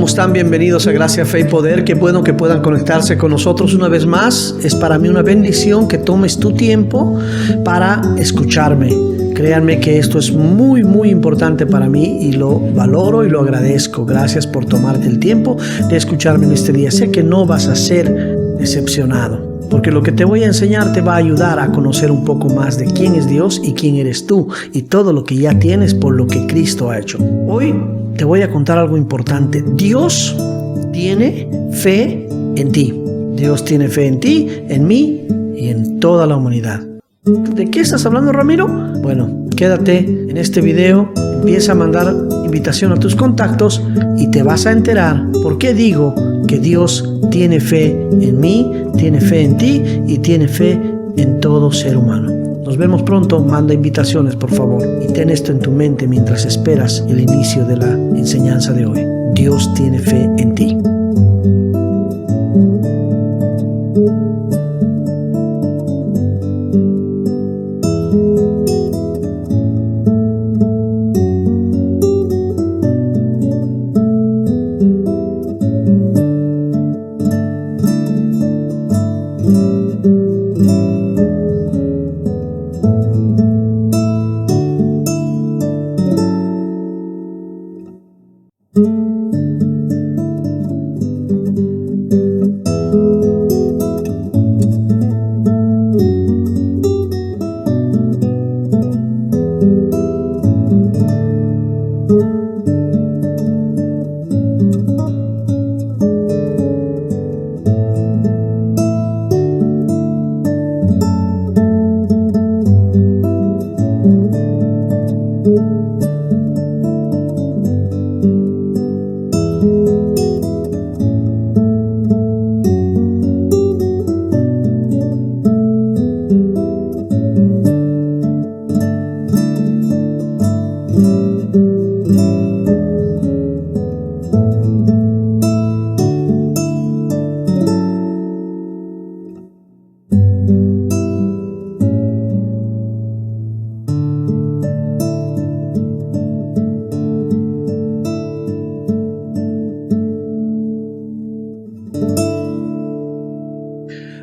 Están bienvenidos a Gracia, Fe y Poder. Qué bueno que puedan conectarse con nosotros una vez más. Es para mí una bendición que tomes tu tiempo para escucharme. Créanme que esto es muy, muy importante para mí y lo valoro y lo agradezco. Gracias por tomarte el tiempo de escucharme en este día. Sé que no vas a ser decepcionado, porque lo que te voy a enseñar te va a ayudar a conocer un poco más de quién es Dios y quién eres tú y todo lo que ya tienes por lo que Cristo ha hecho. Hoy te voy a contar algo importante. Dios tiene fe en ti. Dios tiene fe en ti, en mí y en toda la humanidad. ¿De qué estás hablando, Ramiro? Bueno, quédate en este video, empieza a mandar invitación a tus contactos y te vas a enterar por qué digo que Dios tiene fe en mí, tiene fe en ti y tiene fe en todo ser humano. Nos vemos pronto. Manda invitaciones, por favor, y ten esto en tu mente mientras esperas el inicio de la enseñanza de hoy. Dios tiene fe en ti.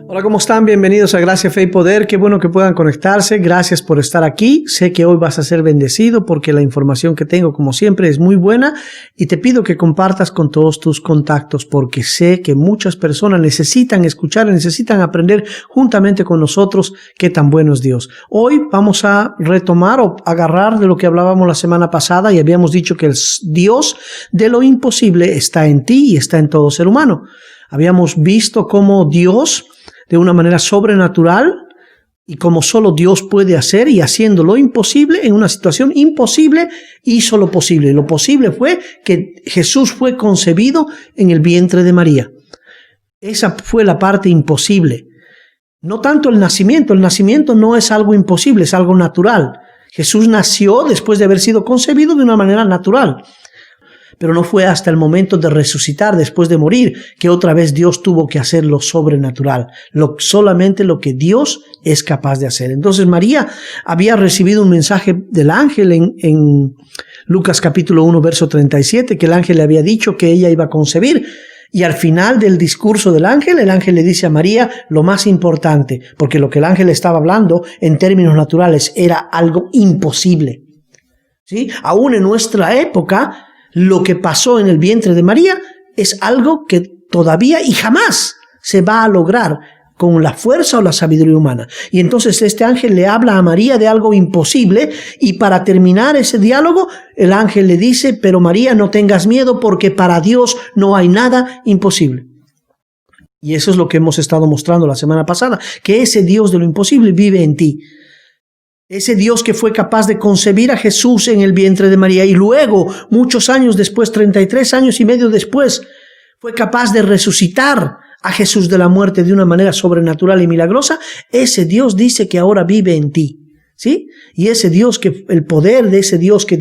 Hola, ¿cómo están? Bienvenidos a Gracia, Fe y Poder. Qué bueno que puedan conectarse. Gracias por estar aquí. Sé que hoy vas a ser bendecido porque la información que tengo, como siempre, es muy buena y te pido que compartas con todos tus contactos porque sé que muchas personas necesitan escuchar, necesitan aprender juntamente con nosotros qué tan bueno es Dios. Hoy vamos a retomar o agarrar de lo que hablábamos la semana pasada y habíamos dicho que el Dios de lo imposible está en ti y está en todo ser humano. Habíamos visto cómo Dios, de una manera sobrenatural y como solo Dios puede hacer, y haciendo lo imposible en una situación imposible, hizo lo posible. Lo posible fue que Jesús fue concebido en el vientre de María. Esa fue la parte imposible. No tanto el nacimiento no es algo imposible, es algo natural. Jesús nació después de haber sido concebido de una manera natural. Pero no fue hasta el momento de resucitar, después de morir, que otra vez Dios tuvo que hacer lo sobrenatural, solamente lo que Dios es capaz de hacer. Entonces María había recibido un mensaje del ángel en Lucas capítulo 1, verso 37, que el ángel le había dicho que ella iba a concebir. Y al final del discurso del ángel, el ángel le dice a María lo más importante, porque lo que el ángel estaba hablando en términos naturales era algo imposible. ¿Sí? Aún en nuestra época, lo que pasó en el vientre de María es algo que todavía y jamás se va a lograr con la fuerza o la sabiduría humana. Y entonces este ángel le habla a María de algo imposible, y para terminar ese diálogo, el ángel le dice: pero María, no tengas miedo, porque para Dios no hay nada imposible. Y eso es lo que hemos estado mostrando la semana pasada, que ese Dios de lo imposible vive en ti. Ese Dios que fue capaz de concebir a Jesús en el vientre de María y luego, muchos años después, 33 años y medio después, fue capaz de resucitar a Jesús de la muerte de una manera sobrenatural y milagrosa, ese Dios dice que ahora vive en ti. ¿Sí? Y ese Dios, que el poder de ese Dios que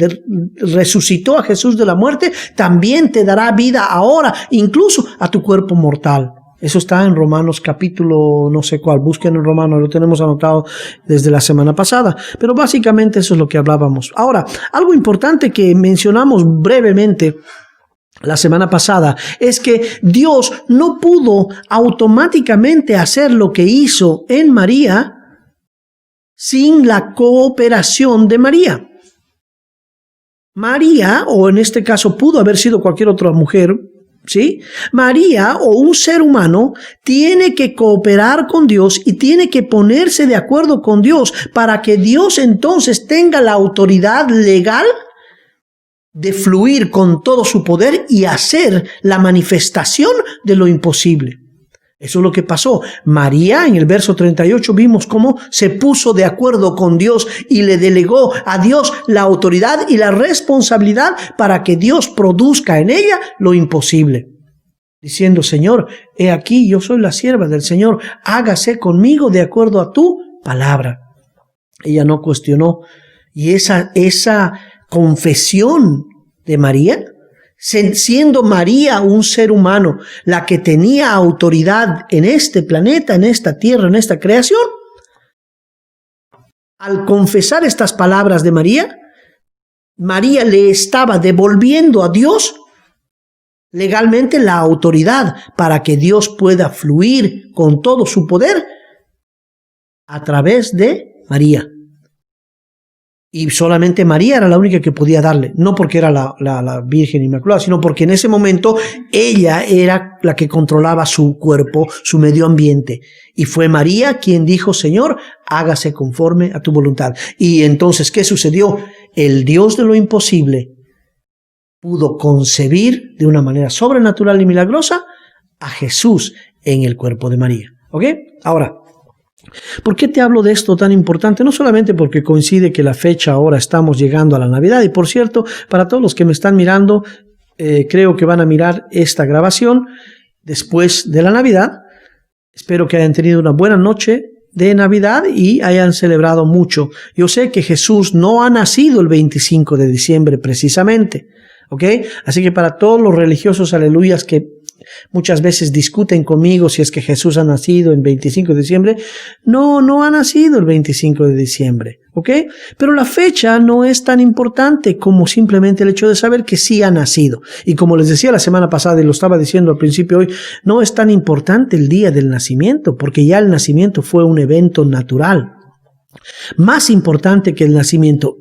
resucitó a Jesús de la muerte, también te dará vida ahora, incluso a tu cuerpo mortal. Eso está en Romanos capítulo no sé cuál, busquen en Romanos, lo tenemos anotado desde la semana pasada, pero básicamente eso es lo que hablábamos. Ahora, algo importante que mencionamos brevemente la semana pasada es que Dios no pudo automáticamente hacer lo que hizo en María sin la cooperación de María. María, o en este caso pudo haber sido cualquier otra mujer, ¿sí? María o un ser humano tiene que cooperar con Dios y tiene que ponerse de acuerdo con Dios para que Dios entonces tenga la autoridad legal de fluir con todo su poder y hacer la manifestación de lo imposible. Eso es lo que pasó. María, en el verso 38, vimos cómo se puso de acuerdo con Dios y le delegó a Dios la autoridad y la responsabilidad para que Dios produzca en ella lo imposible. Diciendo, Señor, he aquí, yo soy la sierva del Señor, hágase conmigo de acuerdo a tu palabra. Ella no cuestionó. Y esa confesión de María, siendo María un ser humano, la que tenía autoridad en este planeta, en esta tierra, en esta creación, al confesar estas palabras de María, María le estaba devolviendo a Dios legalmente la autoridad para que Dios pueda fluir con todo su poder a través de María. Y solamente María era la única que podía darle, no porque era la Virgen Inmaculada, sino porque en ese momento ella era la que controlaba su cuerpo, su medio ambiente. Y fue María quien dijo, Señor, hágase conforme a tu voluntad. Y entonces, ¿qué sucedió? El Dios de lo imposible pudo concebir de una manera sobrenatural y milagrosa a Jesús en el cuerpo de María. ¿Ok? Ahora, ¿por qué te hablo de esto tan importante? No solamente porque coincide que la fecha ahora estamos llegando a la Navidad, y por cierto, para todos los que me están mirando, creo que van a mirar esta grabación después de la Navidad. Espero que hayan tenido una buena noche de Navidad y hayan celebrado mucho. Yo sé que Jesús no ha nacido el 25 de diciembre precisamente, ¿ok? Así que para todos los religiosos aleluyas que muchas veces discuten conmigo si es que Jesús ha nacido el 25 de diciembre. No ha nacido el 25 de diciembre, ¿ok? Pero la fecha no es tan importante como simplemente el hecho de saber que sí ha nacido. Y como les decía la semana pasada y lo estaba diciendo al principio hoy, no es tan importante el día del nacimiento, porque ya el nacimiento fue un evento natural. Más importante que el nacimiento.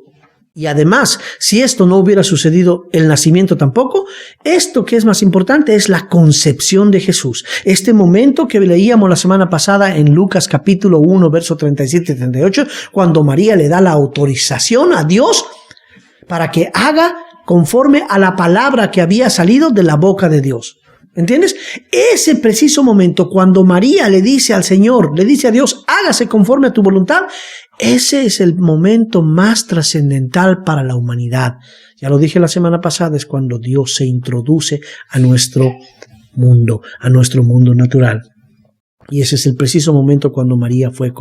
Y además, si esto no hubiera sucedido, el nacimiento tampoco, esto que es más importante es la concepción de Jesús. Este momento que leíamos la semana pasada en Lucas capítulo 1, verso 37 y 38, cuando María le da la autorización a Dios para que haga conforme a la palabra que había salido de la boca de Dios. ¿Entiendes? Ese preciso momento, cuando María le dice al Señor, le dice a Dios, hágase conforme a tu voluntad, ese es el momento más trascendental para la humanidad. Ya lo dije la semana pasada, es cuando Dios se introduce a nuestro mundo natural. Y ese es el preciso momento cuando María fue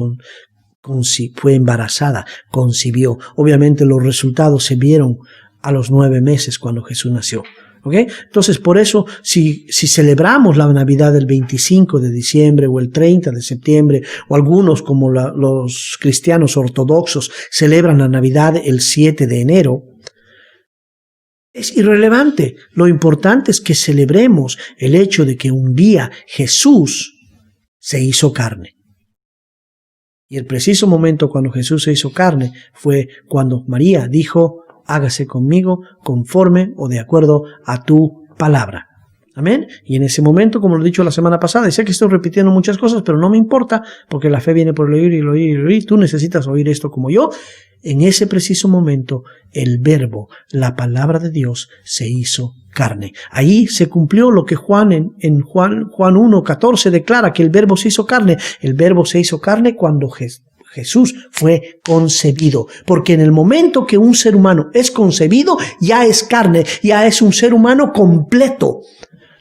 embarazada, concibió. Obviamente los resultados se vieron a los 9 meses cuando Jesús nació. ¿Okay? Entonces, por eso, si celebramos la Navidad del 25 de diciembre o el 30 de septiembre, o algunos como los cristianos ortodoxos celebran la Navidad el 7 de enero, es irrelevante. Lo importante es que celebremos el hecho de que un día Jesús se hizo carne. Y el preciso momento cuando Jesús se hizo carne fue cuando María dijo, hágase conmigo conforme o de acuerdo a tu palabra. Amén. Y en ese momento, como lo he dicho la semana pasada, y sé que estoy repitiendo muchas cosas, pero no me importa, porque la fe viene por el oír y el oír y el oír. Tú necesitas oír esto como yo. En ese preciso momento, el verbo, la palabra de Dios, se hizo carne. Ahí se cumplió lo que Juan 1:14 declara, que el verbo se hizo carne. El verbo se hizo carne cuando Jesús fue concebido, porque en el momento que un ser humano es concebido, ya es carne, ya es un ser humano completo.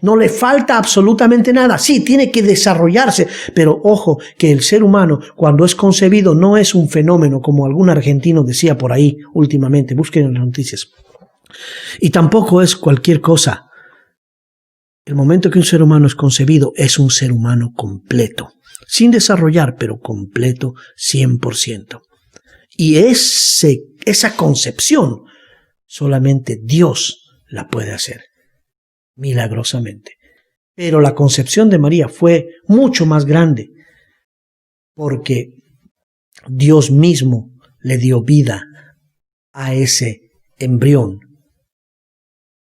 No le falta absolutamente nada. Sí, tiene que desarrollarse, pero ojo que el ser humano cuando es concebido no es un fenómeno como algún argentino decía por ahí últimamente, busquen en las noticias. Y tampoco es cualquier cosa. El momento que un ser humano es concebido es un ser humano completo, sin desarrollar, pero completo 100%. Y esa concepción solamente Dios la puede hacer. Milagrosamente. Pero la concepción de María fue mucho más grande porque Dios mismo le dio vida a ese embrión,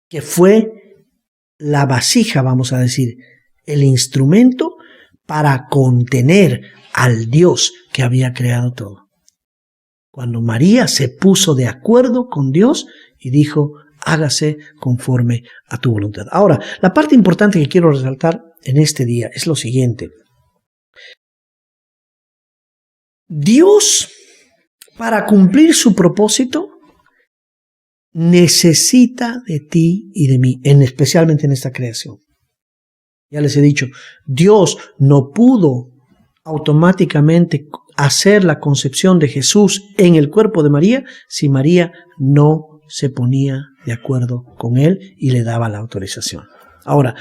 que fue la vasija, vamos a decir, el instrumento para contener al Dios que había creado todo. Cuando María se puso de acuerdo con Dios y dijo, hágase conforme a tu voluntad. Ahora, la parte importante que quiero resaltar en este día es lo siguiente. Dios, para cumplir su propósito, necesita de ti y de mí, especialmente en esta creación. Ya les he dicho, Dios no pudo automáticamente hacer la concepción de Jesús en el cuerpo de María si María no se ponía de acuerdo con él y le daba la autorización. Ahora,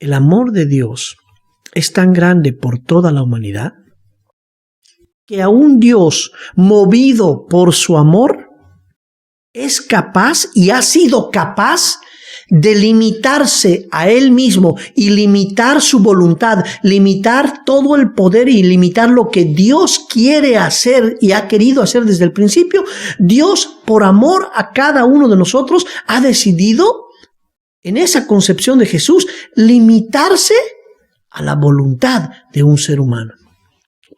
el amor de Dios es tan grande por toda la humanidad que aún Dios, movido por su amor, es capaz y ha sido capaz de limitarse a él mismo y limitar su voluntad, limitar todo el poder y limitar lo que Dios quiere hacer y ha querido hacer desde el principio. Dios, por amor a cada uno de nosotros, ha decidido en esa concepción de Jesús limitarse a la voluntad de un ser humano.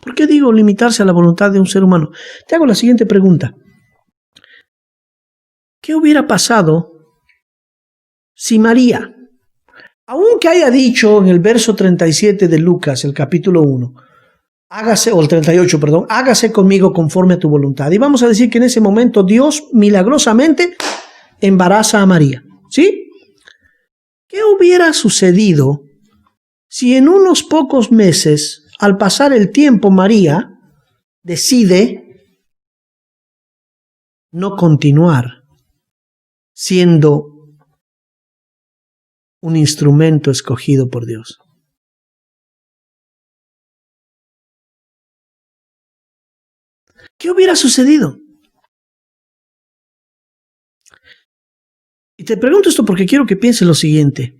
¿Por qué digo limitarse a la voluntad de un ser humano? Te hago la siguiente pregunta. ¿Qué hubiera pasado si María, aunque haya dicho en el verso 37 de Lucas, el capítulo 1, o el 38, perdón, hágase conmigo conforme a tu voluntad? Y vamos a decir que en ese momento Dios milagrosamente embaraza a María, ¿sí? ¿Qué hubiera sucedido si en unos pocos meses, al pasar el tiempo, María decide no continuar siendo un instrumento escogido por Dios? ¿Qué hubiera sucedido? Y te pregunto esto porque quiero que pienses lo siguiente.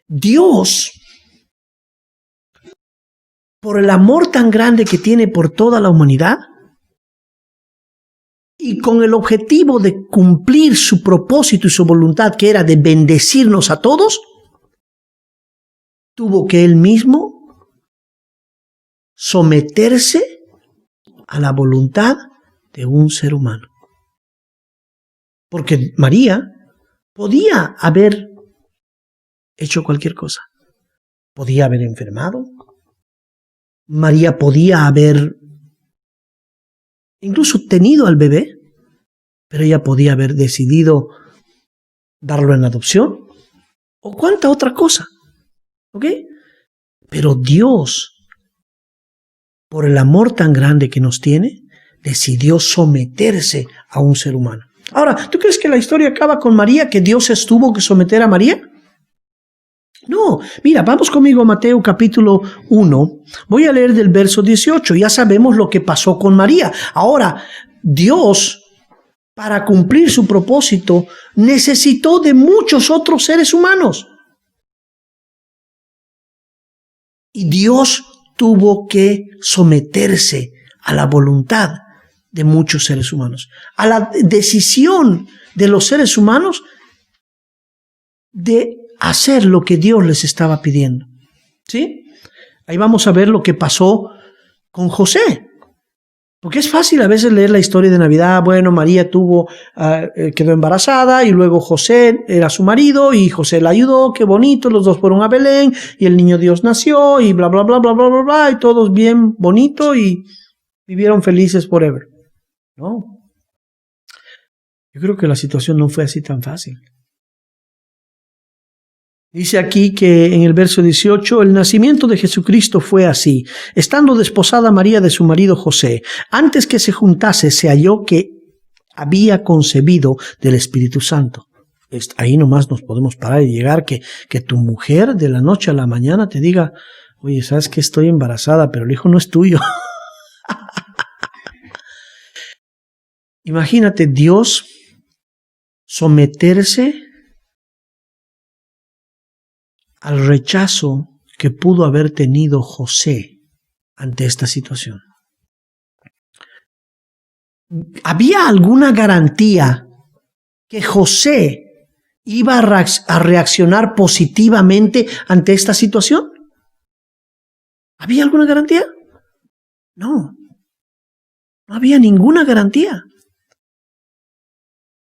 Dios, por el amor tan grande que tiene por toda la humanidad, y con el objetivo de cumplir su propósito y su voluntad, que era de bendecirnos a todos, tuvo que él mismo someterse a la voluntad de un ser humano. Porque María podía haber hecho cualquier cosa. Podía haber enfermado. María podía haber incluso tenido al bebé, pero ella podía haber decidido darlo en adopción o cuánta otra cosa. ¿Ok? Pero Dios, por el amor tan grande que nos tiene, decidió someterse a un ser humano. Ahora, ¿tú crees que la historia acaba con María, que Dios tuvo que someter a María? No, mira, vamos conmigo a Mateo capítulo 1. Voy a leer del verso 18. Ya sabemos lo que pasó con María. Ahora, Dios, para cumplir su propósito, necesitó de muchos otros seres humanos. Y Dios tuvo que someterse a la voluntad de muchos seres humanos, a la decisión de los seres humanos de hacer lo que Dios les estaba pidiendo. ¿Sí? Ahí vamos a ver lo que pasó con José. Porque es fácil a veces leer la historia de Navidad. Bueno, María quedó embarazada y luego José era su marido y José la ayudó, qué bonito, los dos fueron a Belén y el niño Dios nació y bla, bla, bla, bla, bla, bla, bla, y todos bien bonito y vivieron felices forever. No. Yo creo que la situación no fue así tan fácil. Dice aquí que en el verso 18, el nacimiento de Jesucristo fue así. Estando desposada María de su marido José, antes que se juntase, se halló que había concebido del Espíritu Santo. Ahí nomás nos podemos parar y llegar que tu mujer de la noche a la mañana te diga, oye, ¿sabes que estoy embarazada, pero el hijo no es tuyo? Imagínate Dios someterse al rechazo que pudo haber tenido José ante esta situación. ¿Había alguna garantía que José iba a reaccionar positivamente ante esta situación? ¿Había alguna garantía? No, no había ninguna garantía.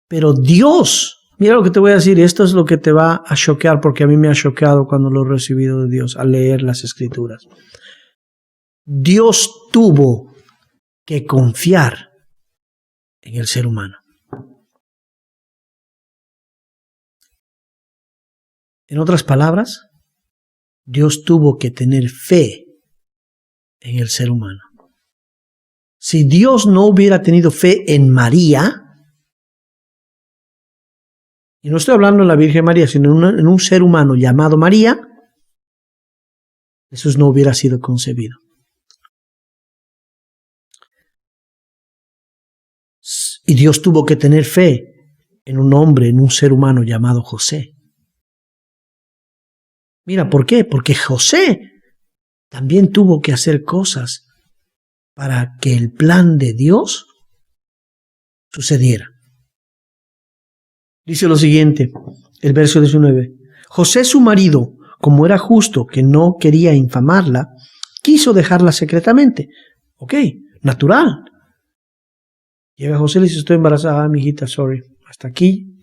Pero Dios, mira lo que te voy a decir, esto es lo que te va a choquear, porque a mí me ha choqueado cuando lo he recibido de Dios al leer las Escrituras. Dios tuvo que confiar en el ser humano. En otras palabras, Dios tuvo que tener fe en el ser humano. Si Dios no hubiera tenido fe en María, y no estoy hablando de la Virgen María, sino en un ser humano llamado María, Jesús no hubiera sido concebido. Y Dios tuvo que tener fe en un hombre, en un ser humano llamado José. Mira, ¿por qué? Porque José también tuvo que hacer cosas para que el plan de Dios sucediera. Dice lo siguiente, el verso 19. José, su marido, como era justo, que no quería infamarla, quiso dejarla secretamente. Ok, natural. Llega José y le dice, estoy embarazada, mi hijita, sorry, hasta aquí.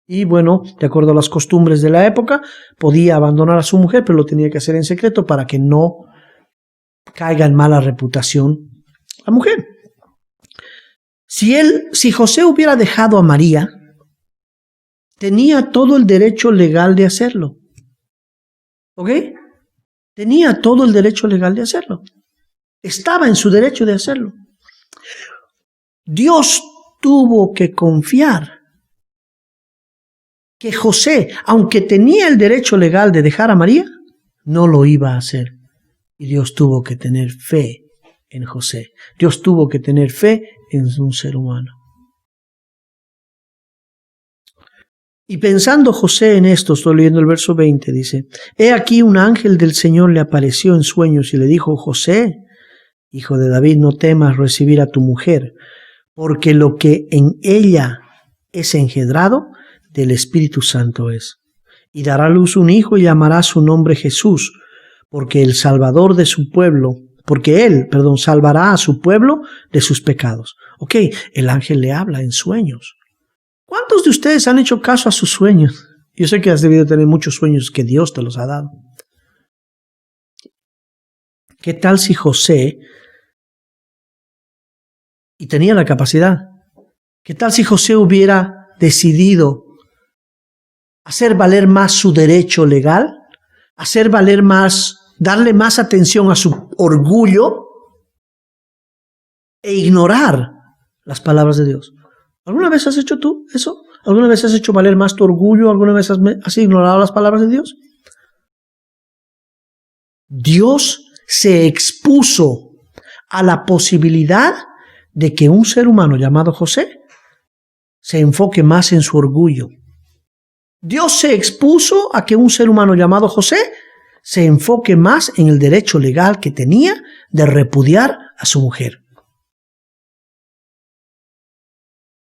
Y bueno, de acuerdo a las costumbres de la época, podía abandonar a su mujer, pero lo tenía que hacer en secreto para que no caiga en mala reputación la mujer. Si José hubiera dejado a María, tenía todo el derecho legal de hacerlo. ¿Ok? Tenía todo el derecho legal de hacerlo. Estaba en su derecho de hacerlo. Dios tuvo que confiar que José, aunque tenía el derecho legal de dejar a María, no lo iba a hacer. Y Dios tuvo que tener fe en José. Dios tuvo que tener fe en un ser humano. Y pensando José en esto, estoy leyendo el verso 20, dice, he aquí un ángel del Señor le apareció en sueños y le dijo, José, hijo de David, no temas recibir a tu mujer, porque lo que en ella es engendrado, del Espíritu Santo es. Y dará a luz un hijo y llamará su nombre Jesús, porque el Salvador de su pueblo, salvará a su pueblo de sus pecados. Ok, el ángel le habla en sueños. ¿Cuántos de ustedes han hecho caso a sus sueños? Yo sé que has debido tener muchos sueños que Dios te los ha dado. ¿Qué tal si José, y tenía la capacidad, qué tal si José hubiera decidido hacer valer más su derecho legal, hacer valer más, darle más atención a su orgullo e ignorar las palabras de Dios? ¿Alguna vez has hecho tú eso? ¿Alguna vez has hecho valer más tu orgullo? ¿Alguna vez has ignorado las palabras de Dios? Dios se expuso a la posibilidad de que un ser humano llamado José se enfoque más en su orgullo. Dios se expuso a que un ser humano llamado José se enfoque más en el derecho legal que tenía de repudiar a su mujer.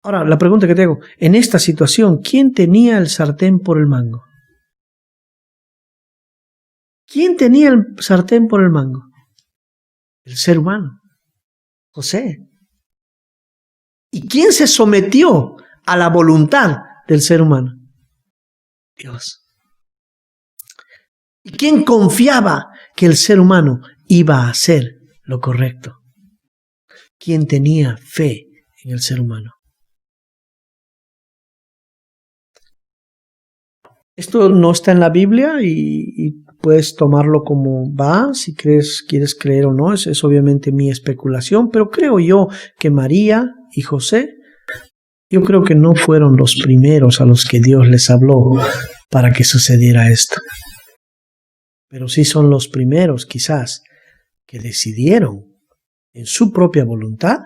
Ahora, la pregunta que te hago, en esta situación, ¿quién tenía el sartén por el mango? ¿Quién tenía el sartén por el mango? El ser humano, José. ¿Y quién se sometió a la voluntad del ser humano? Dios. ¿Y quién confiaba que el ser humano iba a hacer lo correcto? ¿Quién tenía fe en el ser humano? Esto no está en la Biblia y puedes tomarlo como va, si quieres creer o no, es obviamente mi especulación, pero creo yo que María y José, yo creo que no fueron los primeros a los que Dios les habló para que sucediera esto. Pero sí son los primeros, quizás, que decidieron en su propia voluntad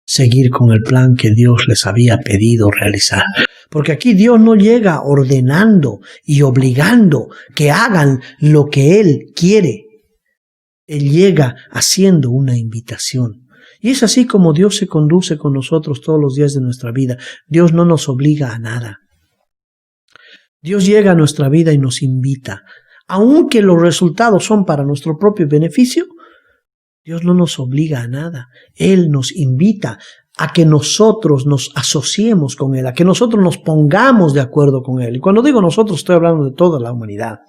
seguir con el plan que Dios les había pedido realizar. Porque aquí Dios no llega ordenando y obligando que hagan lo que Él quiere. Él llega haciendo una invitación. Y es así como Dios se conduce con nosotros todos los días de nuestra vida. Dios no nos obliga a nada. Dios llega a nuestra vida y nos invita. Aunque los resultados son para nuestro propio beneficio, Dios no nos obliga a nada. Él nos invita a que nosotros nos asociemos con Él, a que nosotros nos pongamos de acuerdo con Él. Y cuando digo nosotros, estoy hablando de toda la humanidad.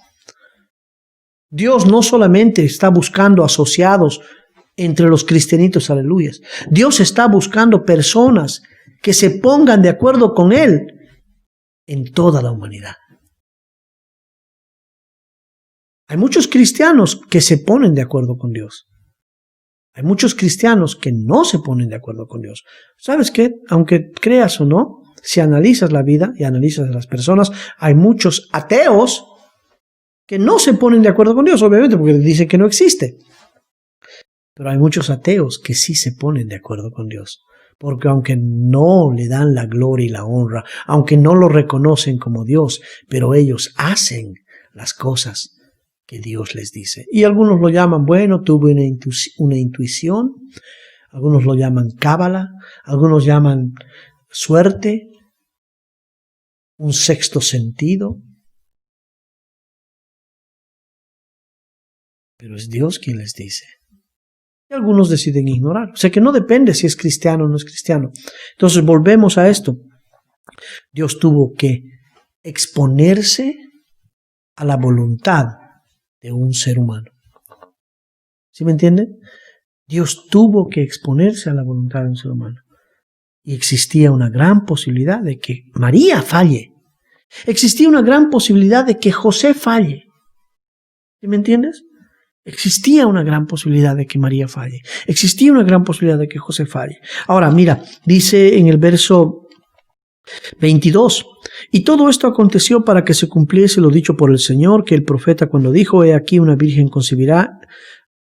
Dios no solamente está buscando asociados entre los cristianitos, aleluyas. Dios está buscando personas que se pongan de acuerdo con Él en toda la humanidad. Hay muchos cristianos que se ponen de acuerdo con Dios. Hay muchos cristianos que no se ponen de acuerdo con Dios. ¿Sabes qué? Aunque creas o no, si analizas la vida y analizas a las personas, hay muchos ateos que no se ponen de acuerdo con Dios, obviamente, porque dicen que no existe. Pero hay muchos ateos que sí se ponen de acuerdo con Dios. Porque aunque no le dan la gloria y la honra, aunque no lo reconocen como Dios, pero ellos hacen las cosas que Dios les dice. Y algunos lo llaman, bueno, tuve una intuición, algunos lo llaman cábala, algunos llaman suerte, un sexto sentido. Pero es Dios quien les dice. Y algunos deciden ignorar. O sea que no depende si es cristiano o no es cristiano. Entonces volvemos a esto. Dios tuvo que exponerse a la voluntad de un ser humano. ¿Sí me entienden? Dios tuvo que exponerse a la voluntad de un ser humano. Y existía una gran posibilidad de que María falle. Existía una gran posibilidad de que José falle. ¿Sí me entiendes? Existía una gran posibilidad de que María falle. Existía una gran posibilidad de que José falle. Ahora, mira, dice en el verso 22, y todo esto aconteció para que se cumpliese lo dicho por el Señor, que el profeta cuando dijo, he aquí una virgen concebirá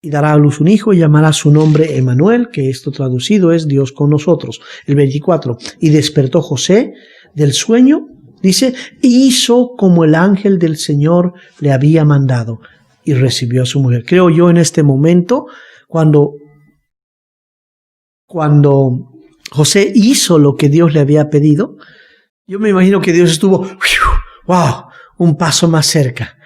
y dará a luz un hijo y llamará su nombre Emmanuel, que esto traducido es Dios con nosotros. El 24, y despertó José del sueño, dice, y hizo como el ángel del Señor le había mandado y recibió a su mujer. Creo yo en este momento, cuando José hizo lo que Dios le había pedido, yo me imagino que Dios estuvo, wow, un paso más cerca.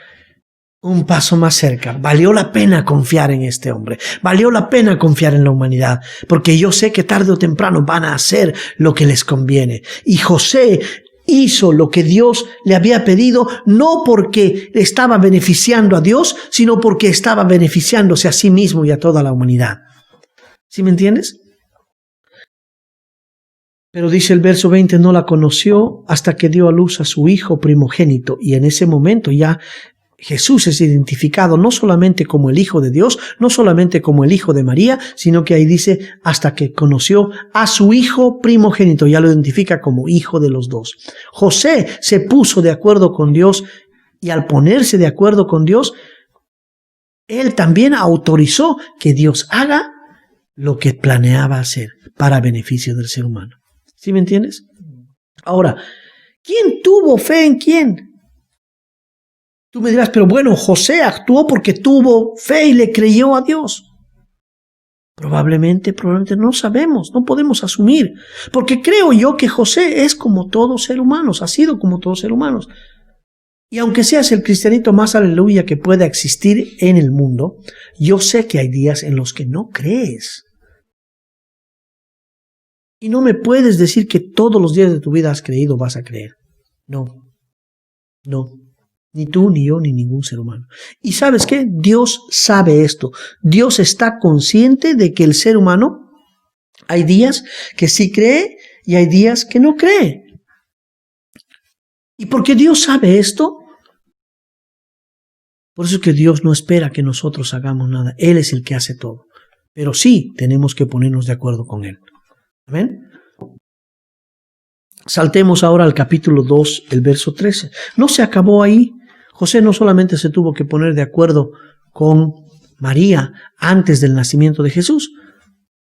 Un paso más cerca. Valió la pena confiar en este hombre. Valió la pena confiar en la humanidad. Porque yo sé que tarde o temprano van a hacer lo que les conviene. Y José hizo lo que Dios le había pedido, no porque estaba beneficiando a Dios, sino porque estaba beneficiándose a sí mismo y a toda la humanidad. ¿Sí me entiendes? Pero dice el verso 20, no la conoció hasta que dio a luz a su hijo primogénito. Y en ese momento ya Jesús es identificado no solamente como el Hijo de Dios, no solamente como el Hijo de María, sino que ahí dice hasta que conoció a su hijo primogénito, ya lo identifica como hijo de los dos. José se puso de acuerdo con Dios y al ponerse de acuerdo con Dios, él también autorizó que Dios haga lo que planeaba hacer para beneficio del ser humano. ¿Sí me entiendes? Ahora, ¿quién tuvo fe en quién? Tú me dirás, pero bueno, José actuó porque tuvo fe y le creyó a Dios. Probablemente no sabemos, no podemos asumir. Porque creo yo que José es como todo ser humano, ha sido como todos ser humanos. Y aunque seas el cristianito más aleluya que pueda existir en el mundo, yo sé que hay días en los que no crees. Y no me puedes decir que todos los días de tu vida has creído, vas a creer. No. Ni tú, ni yo, ni ningún ser humano. ¿Y sabes qué? Dios sabe esto. Dios está consciente de que el ser humano, hay días que sí cree y hay días que no cree. ¿Y por qué Dios sabe esto? Por eso es que Dios no espera que nosotros hagamos nada. Él es el que hace todo. Pero sí tenemos que ponernos de acuerdo con Él. ¿Amén? Saltemos ahora al capítulo 2, el verso 13. No se acabó ahí. José no solamente se tuvo que poner de acuerdo con María antes del nacimiento de Jesús.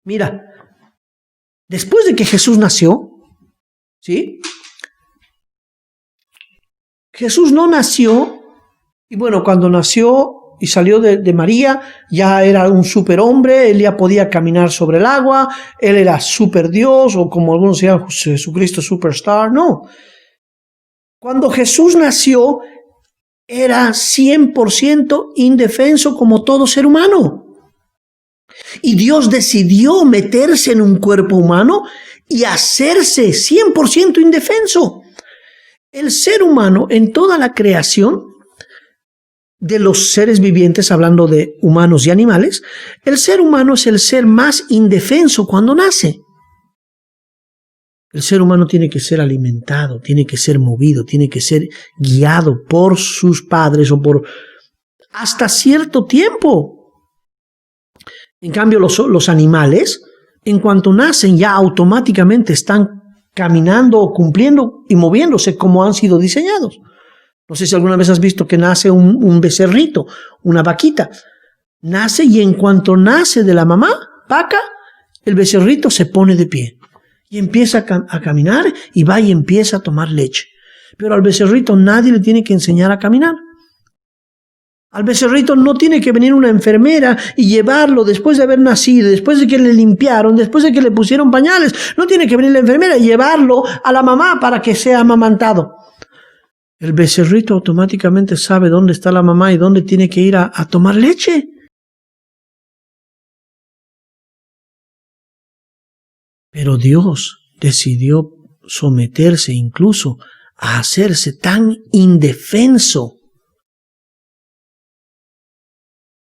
Mira, después de que Jesús nació, ¿sí? Jesús no nació, y bueno, cuando nació y salió de María, ya era un superhombre, él ya podía caminar sobre el agua, él era super Dios, o como algunos se llaman, Jesucristo Superstar, no. Cuando Jesús nació, era 100% indefenso como todo ser humano. Y Dios decidió meterse en un cuerpo humano y hacerse 100% indefenso. El ser humano en toda la creación de los seres vivientes, hablando de humanos y animales, el ser humano es el ser más indefenso cuando nace. El ser humano tiene que ser alimentado, tiene que ser movido, tiene que ser guiado por sus padres o por hasta cierto tiempo. En cambio, los animales, en cuanto nacen, ya automáticamente están caminando, cumpliendo y moviéndose como han sido diseñados. No sé si alguna vez has visto que nace un becerrito, una vaquita. Nace y en cuanto nace de la mamá, vaca, el becerrito se pone de pie. Y empieza a caminar y va y empieza a tomar leche. Pero al becerrito nadie le tiene que enseñar a caminar. Al becerrito no tiene que venir una enfermera y llevarlo después de haber nacido, después de que le limpiaron, después de que le pusieron pañales. No tiene que venir la enfermera y llevarlo a la mamá para que sea amamantado. El becerrito automáticamente sabe dónde está la mamá y dónde tiene que ir a tomar leche. Pero Dios decidió someterse incluso a hacerse tan indefenso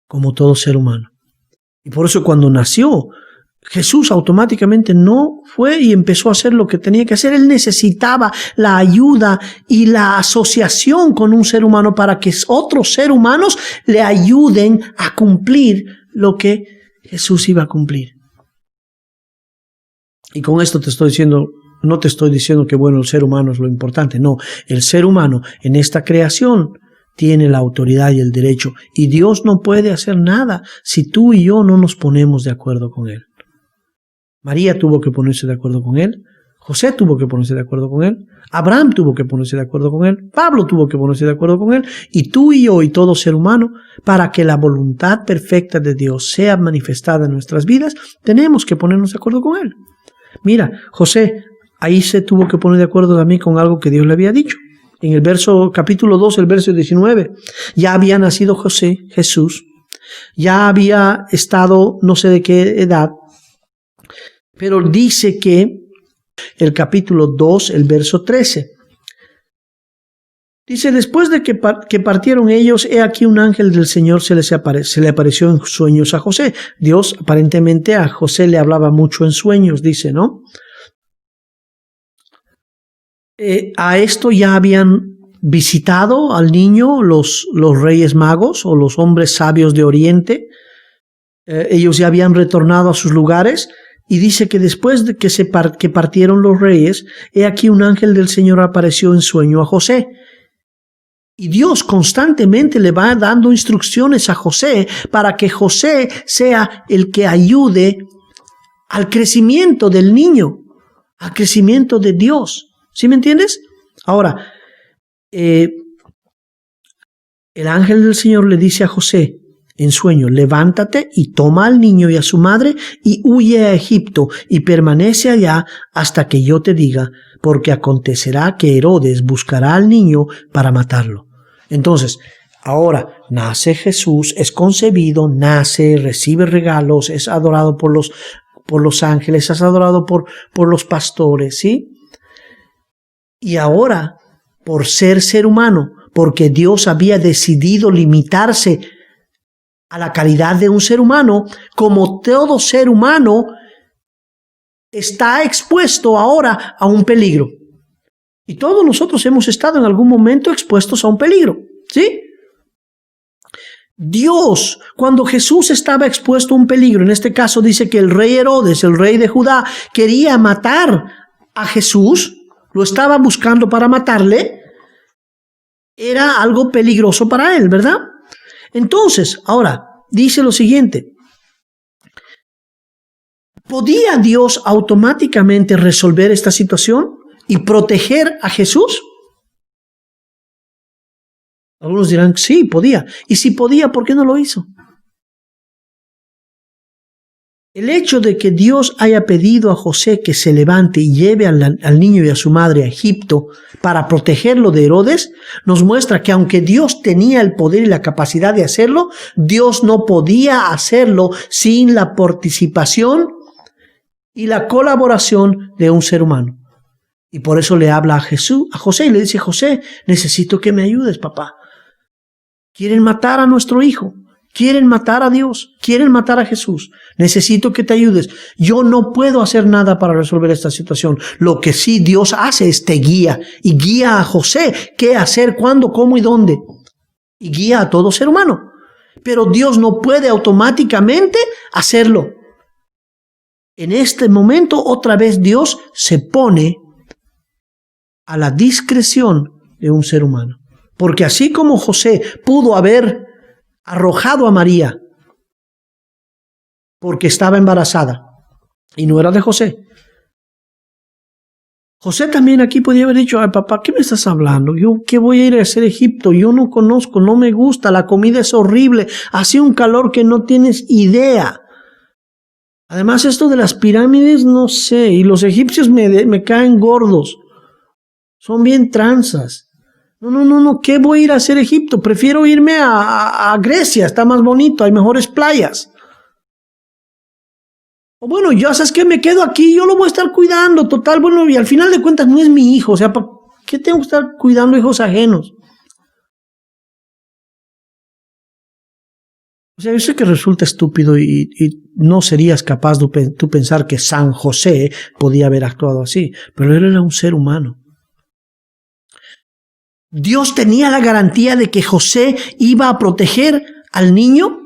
como todo ser humano. Y por eso cuando nació, Jesús automáticamente no fue y empezó a hacer lo que tenía que hacer. Él necesitaba la ayuda y la asociación con un ser humano para que otros seres humanos le ayuden a cumplir lo que Jesús iba a cumplir. Y con esto te estoy diciendo, no te estoy diciendo que bueno, el ser humano es lo importante. No, el ser humano en esta creación tiene la autoridad y el derecho. Y Dios no puede hacer nada si tú y yo no nos ponemos de acuerdo con Él. María tuvo que ponerse de acuerdo con Él. José tuvo que ponerse de acuerdo con Él. Abraham tuvo que ponerse de acuerdo con Él. Pablo tuvo que ponerse de acuerdo con Él. Y tú y yo y todo ser humano, para que la voluntad perfecta de Dios sea manifestada en nuestras vidas, tenemos que ponernos de acuerdo con Él. Mira, José ahí se tuvo que poner de acuerdo también con algo que Dios le había dicho. En el capítulo 2, el verso 19, ya había nacido Jesús, ya había estado no sé de qué edad, pero dice que el capítulo 2, el verso 13, dice, después de que partieron ellos, he aquí un ángel del Señor se le apareció en sueños a José. Dios aparentemente a José le hablaba mucho en sueños, dice, ¿no? A esto ya habían visitado al niño los reyes magos o los hombres sabios de Oriente. Ellos ya habían retornado a sus lugares y dice que después de que partieron los reyes, he aquí un ángel del Señor apareció en sueño a José. Y Dios constantemente le va dando instrucciones a José para que José sea el que ayude al crecimiento del niño, al crecimiento de Dios. ¿Sí me entiendes? Ahora, el ángel del Señor le dice a José en sueño, levántate y toma al niño y a su madre y huye a Egipto y permanece allá hasta que yo te diga, porque acontecerá que Herodes buscará al niño para matarlo. Entonces, ahora nace Jesús, es concebido, nace, recibe regalos, es adorado por los ángeles, es adorado por los pastores, ¿sí? Y ahora, por ser humano, porque Dios había decidido limitarse a la calidad de un ser humano, como todo ser humano está expuesto ahora a un peligro. Y todos nosotros hemos estado en algún momento expuestos a un peligro, ¿sí? Dios, cuando Jesús estaba expuesto a un peligro, en este caso dice que el rey Herodes, el rey de Judá, quería matar a Jesús, lo estaba buscando para matarle, era algo peligroso para él, ¿verdad? Entonces, ahora, dice lo siguiente: ¿podía Dios automáticamente resolver esta situación y proteger a Jesús? Algunos dirán, sí, podía. Y si podía, ¿por qué no lo hizo? El hecho de que Dios haya pedido a José que se levante y lleve al niño y a su madre a Egipto para protegerlo de Herodes, nos muestra que aunque Dios tenía el poder y la capacidad de hacerlo, Dios no podía hacerlo sin la participación y la colaboración de un ser humano. Y por eso le habla a José, y le dice: José, necesito que me ayudes, papá. Quieren matar a nuestro hijo, quieren matar a Dios, quieren matar a Jesús. Necesito que te ayudes. Yo no puedo hacer nada para resolver esta situación. Lo que sí Dios hace es te guía, y guía a José qué hacer, cuándo, cómo y dónde. Y guía a todo ser humano. Pero Dios no puede automáticamente hacerlo. En este momento, otra vez Dios se pone a la discreción de un ser humano. Porque así como José pudo haber arrojado a María porque estaba embarazada y no era de José, José también aquí podía haber dicho: ay, papá, ¿qué me estás hablando? ¿Yo qué voy a ir a hacer a Egipto? Yo no conozco, no me gusta, la comida es horrible, hace un calor que no tienes idea. Además, esto de las pirámides, no sé, y los egipcios me caen gordos, son bien tranzas. No, ¿qué voy a ir a hacer a Egipto? Prefiero irme a Grecia, está más bonito, hay mejores playas. O bueno, yo, ¿sabes qué? Me quedo aquí, yo lo voy a estar cuidando, total, bueno, y al final de cuentas no es mi hijo, o sea, ¿por qué tengo que estar cuidando hijos ajenos? O sea, yo sé que resulta estúpido y no serías capaz de tú pensar que San José podía haber actuado así, pero él era un ser humano. ¿Dios tenía la garantía de que José iba a proteger al niño?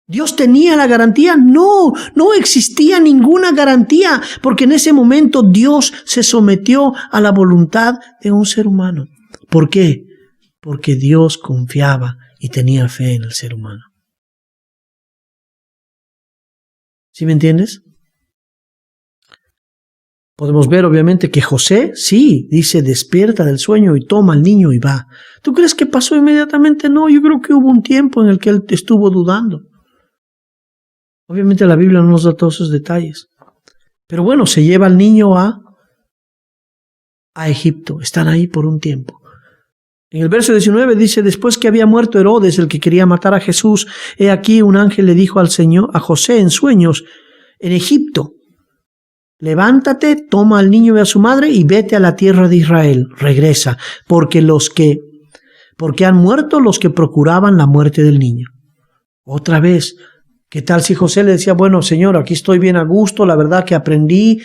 ¿Dios tenía la garantía? No existía ninguna garantía, porque en ese momento Dios se sometió a la voluntad de un ser humano. ¿Por qué? Porque Dios confiaba y tenía fe en el ser humano. ¿Sí me entiendes? Podemos ver obviamente que José, sí, dice: despierta del sueño y toma al niño y va. ¿Tú crees que pasó inmediatamente? No, yo creo que hubo un tiempo en el que él estuvo dudando. Obviamente la Biblia no nos da todos esos detalles. Pero bueno, se lleva al niño a Egipto. Están ahí por un tiempo. En el verso 19 dice: después que había muerto Herodes, el que quería matar a Jesús, he aquí un ángel le dijo a José en sueños en Egipto: levántate, toma al niño y a su madre y vete a la tierra de Israel. Regresa, porque han muerto los que procuraban la muerte del niño. Otra vez, ¿qué tal si José le decía: bueno, Señor, aquí estoy bien a gusto, la verdad que aprendí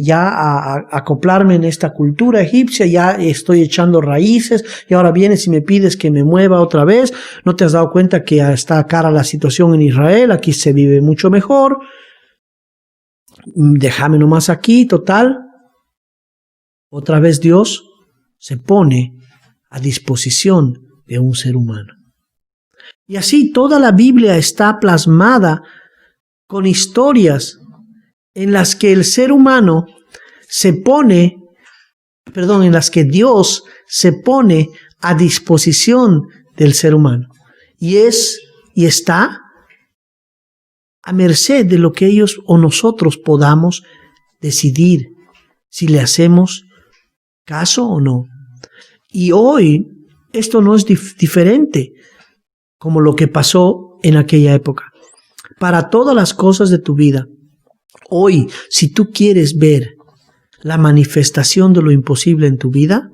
ya a acoplarme en esta cultura egipcia, ya estoy echando raíces, y ahora vienes y me pides que me mueva otra vez? ¿No te has dado cuenta que está cara la situación en Israel? Aquí se vive mucho mejor. Déjame nomás aquí, total. Otra vez Dios se pone a disposición de un ser humano. Y así toda la Biblia está plasmada con historias en las que el ser humano en las que Dios se pone a disposición del ser humano. Y está a merced de lo que ellos o nosotros podamos decidir si le hacemos caso o no. Y hoy esto no es diferente como lo que pasó en aquella época. Para todas las cosas de tu vida, hoy, si tú quieres ver la manifestación de lo imposible en tu vida,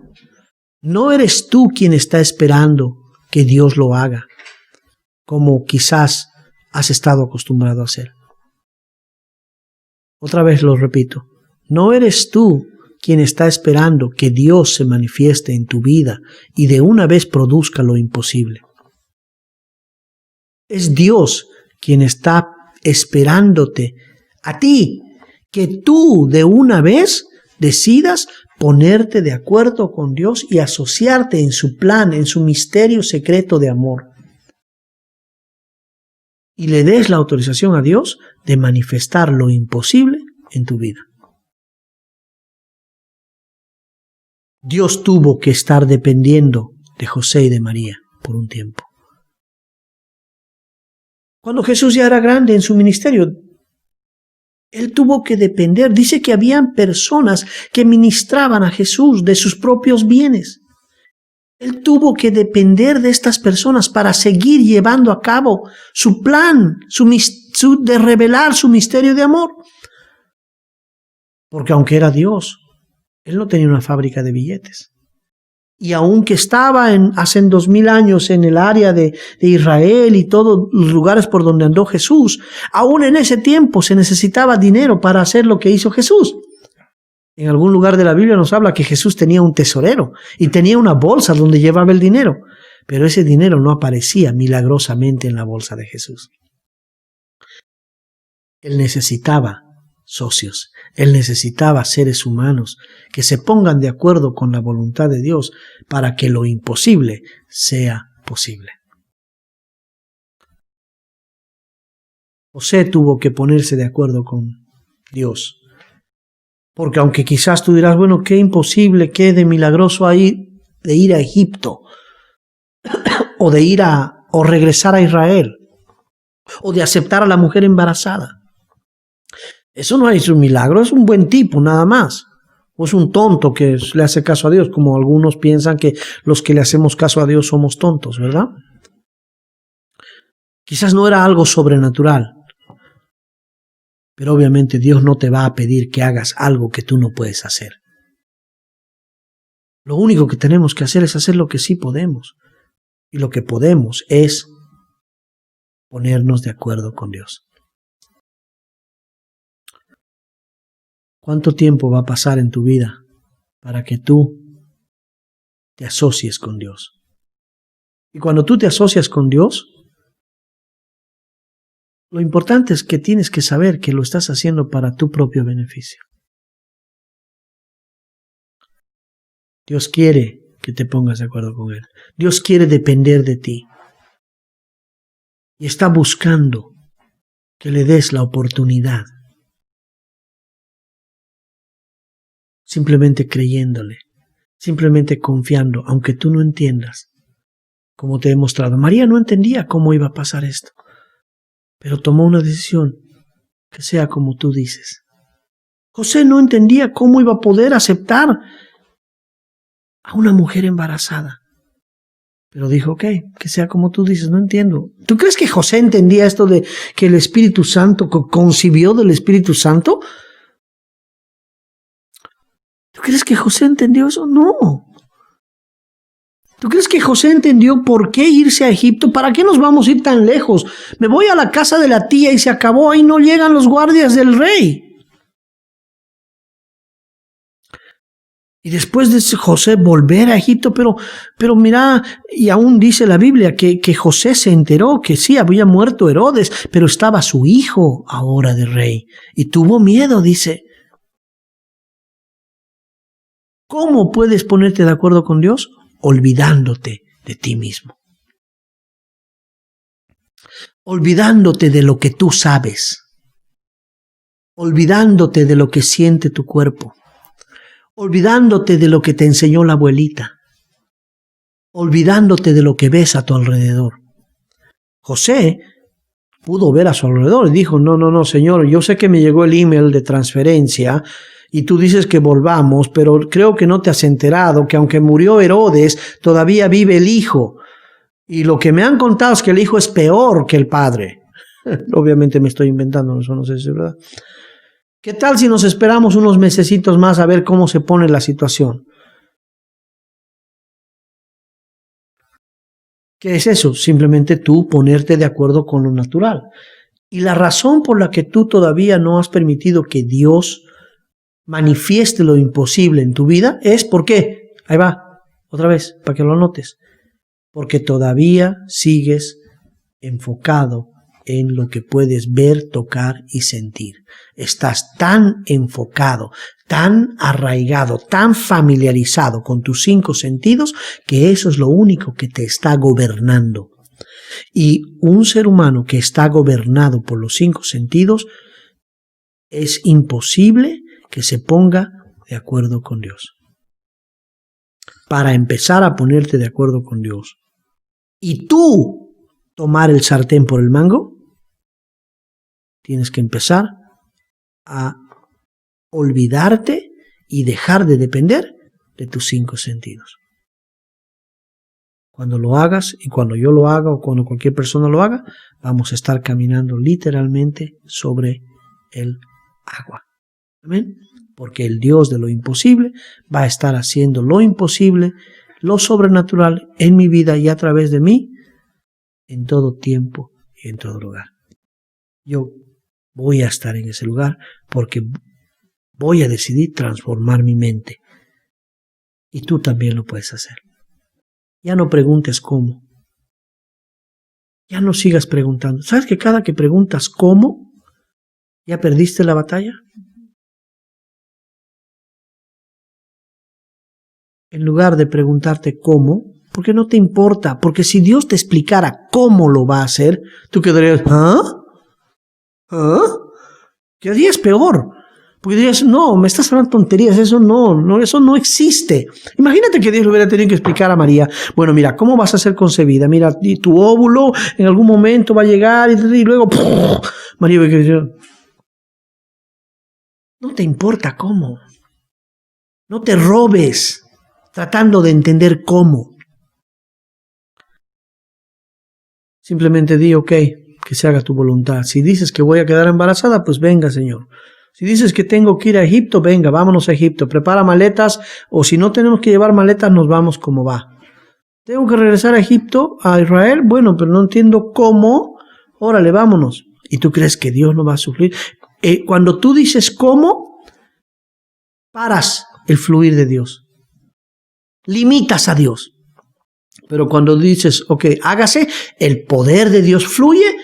no eres tú quien está esperando que Dios lo haga, como quizás has estado acostumbrado a hacer. Otra vez lo repito, no eres tú quien está esperando que Dios se manifieste en tu vida y de una vez produzca lo imposible. Es Dios quien está esperándote a ti, que tú de una vez decidas ponerte de acuerdo con Dios y asociarte en su plan, en su misterio secreto de amor. Y le des la autorización a Dios de manifestar lo imposible en tu vida. Dios tuvo que estar dependiendo de José y de María por un tiempo. Cuando Jesús ya era grande en su ministerio, Él tuvo que depender. Dice que habían personas que ministraban a Jesús de sus propios bienes. Él tuvo que depender de estas personas para seguir llevando a cabo su plan, de revelar su misterio de amor. Porque aunque era Dios, Él no tenía una fábrica de billetes. Y aunque estaba hace 2000 años en el área de Israel y todos los lugares por donde andó Jesús, aún en ese tiempo se necesitaba dinero para hacer lo que hizo Jesús. En algún lugar de la Biblia nos habla que Jesús tenía un tesorero y tenía una bolsa donde llevaba el dinero, pero ese dinero no aparecía milagrosamente en la bolsa de Jesús. Él necesitaba socios, Él necesitaba seres humanos que se pongan de acuerdo con la voluntad de Dios para que lo imposible sea posible. José tuvo que ponerse de acuerdo con Dios. Porque aunque quizás tú dirás, bueno, qué imposible, qué de milagroso hay de ir a Egipto, o regresar a Israel, o de aceptar a la mujer embarazada. Eso no es un milagro, es un buen tipo, nada más. O es un tonto que le hace caso a Dios, como algunos piensan que los que le hacemos caso a Dios somos tontos, ¿verdad? Quizás no era algo sobrenatural. Pero obviamente Dios no te va a pedir que hagas algo que tú no puedes hacer. Lo único que tenemos que hacer es hacer lo que sí podemos. Y lo que podemos es ponernos de acuerdo con Dios. ¿Cuánto tiempo va a pasar en tu vida para que tú te asocies con Dios? Y cuando tú te asocias con Dios, lo importante es que tienes que saber que lo estás haciendo para tu propio beneficio. Dios quiere que te pongas de acuerdo con Él. Dios quiere depender de ti. Y está buscando que le des la oportunidad. Simplemente creyéndole, simplemente confiando, aunque tú no entiendas, como te he mostrado. María no entendía cómo iba a pasar esto, pero tomó una decisión que sea como tú dices. José no entendía cómo iba a poder aceptar a una mujer embarazada, pero dijo, ok, que sea como tú dices, no entiendo. ¿Tú crees que José entendía esto de que el Espíritu Santo concibió del Espíritu Santo? ¿Tú crees que José entendió eso? No. ¿Tú crees que José entendió por qué irse a Egipto? ¿Para qué nos vamos a ir tan lejos? Me voy a la casa de la tía y se acabó. Ahí no llegan los guardias del rey. Y después de José volver a Egipto, pero mira, y aún dice la Biblia que José se enteró que sí, había muerto Herodes, pero estaba su hijo ahora de rey. Y tuvo miedo, dice. ¿Cómo puedes ponerte de acuerdo con Dios? Olvidándote de ti mismo. Olvidándote de lo que tú sabes. Olvidándote de lo que siente tu cuerpo. Olvidándote de lo que te enseñó la abuelita. Olvidándote de lo que ves a tu alrededor. José pudo ver a su alrededor y dijo, no, Señor, yo sé que me llegó el email de transferencia y tú dices que volvamos, pero creo que no te has enterado que aunque murió Herodes, todavía vive el hijo. Y lo que me han contado es que el hijo es peor que el padre. Obviamente me estoy inventando, eso no sé si es verdad. ¿Qué tal si nos esperamos unos mesecitos más a ver cómo se pone la situación? ¿Qué es eso? Simplemente tú ponerte de acuerdo con lo natural. Y la razón por la que tú todavía no has permitido que Dios manifieste lo imposible en tu vida es ¿por qué? Ahí va, otra vez, para que lo anotes. Porque todavía sigues enfocado en lo que puedes ver, tocar y sentir. Estás tan enfocado, tan arraigado, tan familiarizado con tus 5 sentidos que eso es lo único que te está gobernando. Y un ser humano que está gobernado por los 5 sentidos es imposible que se ponga de acuerdo con Dios. Para empezar a ponerte de acuerdo con Dios y tú tomar el sartén por el mango, tienes que empezar a olvidarte y dejar de depender de tus 5 sentidos. Cuando lo hagas y cuando yo lo haga o cuando cualquier persona lo haga, vamos a estar caminando literalmente sobre el agua. ¿Amén? Porque el Dios de lo imposible va a estar haciendo lo imposible, lo sobrenatural en mi vida y a través de mí, en todo tiempo y en todo lugar. Yo voy a estar en ese lugar porque voy a decidir transformar mi mente. Y tú también lo puedes hacer. Ya no preguntes cómo. Ya no sigas preguntando. ¿Sabes que cada que preguntas cómo, ya perdiste la batalla? En lugar de preguntarte cómo, porque no te importa, porque si Dios te explicara cómo lo va a hacer, tú quedarías, ¿Qué día es peor? Porque dirías, no, me estás hablando tonterías, eso no existe. Imagínate que Dios le hubiera tenido que explicar a María, bueno, mira, ¿cómo vas a ser concebida? Mira, y tu óvulo en algún momento va a llegar y luego, María va a decir, no te importa cómo. No te robes tratando de entender cómo. Simplemente di, ok, que se haga tu voluntad. Si dices que voy a quedar embarazada, pues venga, Señor. Si dices que tengo que ir a Egipto, venga, vámonos a Egipto. Prepara maletas, o si no tenemos que llevar maletas, nos vamos como va. Tengo que regresar a Egipto, a Israel, bueno, pero no entiendo cómo. Órale, vámonos. ¿Y tú crees que Dios no va a sufrir? Cuando tú dices cómo, paras el fluir de Dios. Limitas a Dios. Pero cuando dices, ok, hágase, el poder de Dios fluye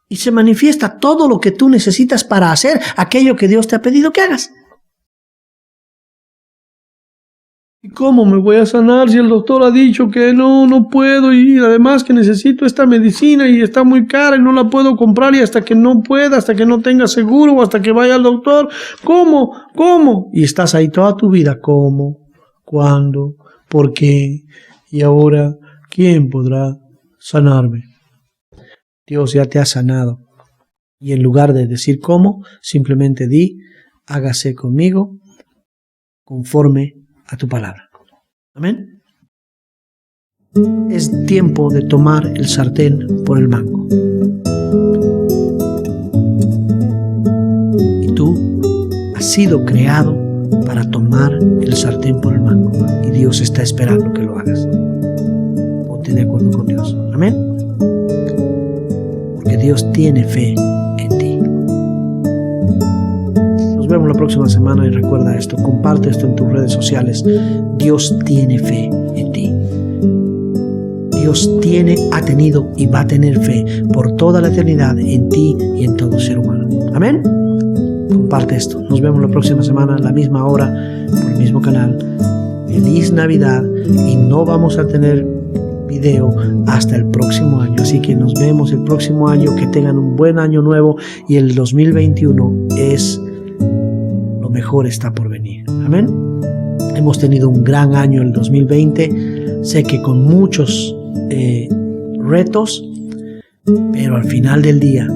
y se manifiesta todo lo que tú necesitas para hacer aquello que Dios te ha pedido que hagas. ¿Y cómo me voy a sanar si el doctor ha dicho que no puedo y además que necesito esta medicina y está muy cara y no la puedo comprar y hasta que no pueda, hasta que no tenga seguro o hasta que vaya al doctor? ¿Cómo? Y estás ahí toda tu vida. ¿Cómo? ¿Cuándo? ¿Por qué? Y ahora, ¿quién podrá sanarme? Dios ya te ha sanado. Y en lugar de decir cómo, simplemente di, hágase conmigo conforme a tu palabra. Amén. Es tiempo de tomar el sartén por el mango. Y tú has sido creado para tomar el sartén por el mango. Y Dios está esperando que lo hagas. Ponte de acuerdo con Dios. Amén. Porque Dios tiene fe en ti. Nos vemos la próxima semana y recuerda esto. Comparte esto en tus redes sociales. Dios tiene fe en ti. Dios ha tenido y va a tener fe por toda la eternidad en ti y en todo ser humano. Amén. Comparte esto. Nos vemos la próxima semana a la misma hora por el mismo canal. Feliz Navidad y no vamos a tener video hasta el próximo año. Así que nos vemos el próximo año. Que tengan un buen año nuevo y el 2021 lo mejor está por venir. Amén. Hemos tenido un gran año el 2020. Sé que con muchos retos, pero al final del día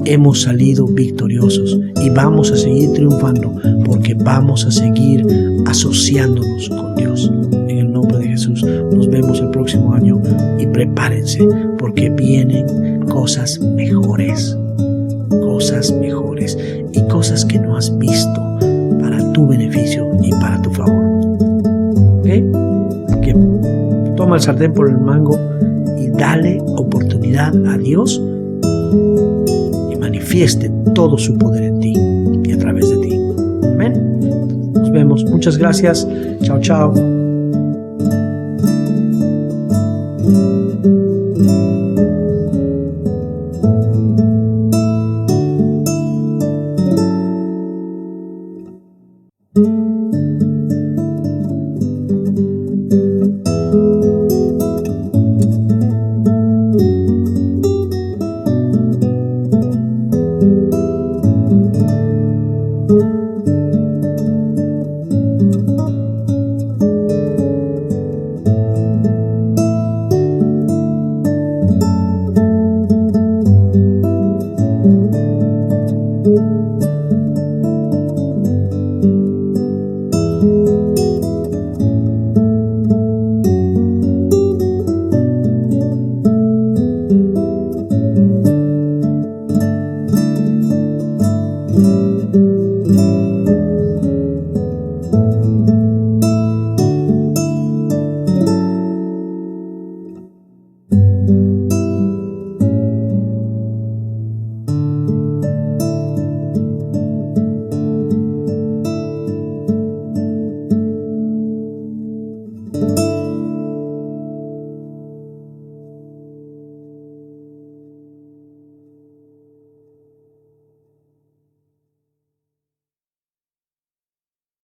hemos salido victoriosos y vamos a seguir triunfando porque vamos a seguir asociándonos con Dios. En el nombre de Jesús, nos vemos el próximo año y prepárense porque vienen cosas mejores y cosas que no has visto para tu beneficio y para tu favor. ¿Ok? Que toma el sartén por el mango y dale oportunidad a Dios que manifieste todo su poder en ti y a través de ti. Amén. vemos. Muchas gracias. Chao, chao.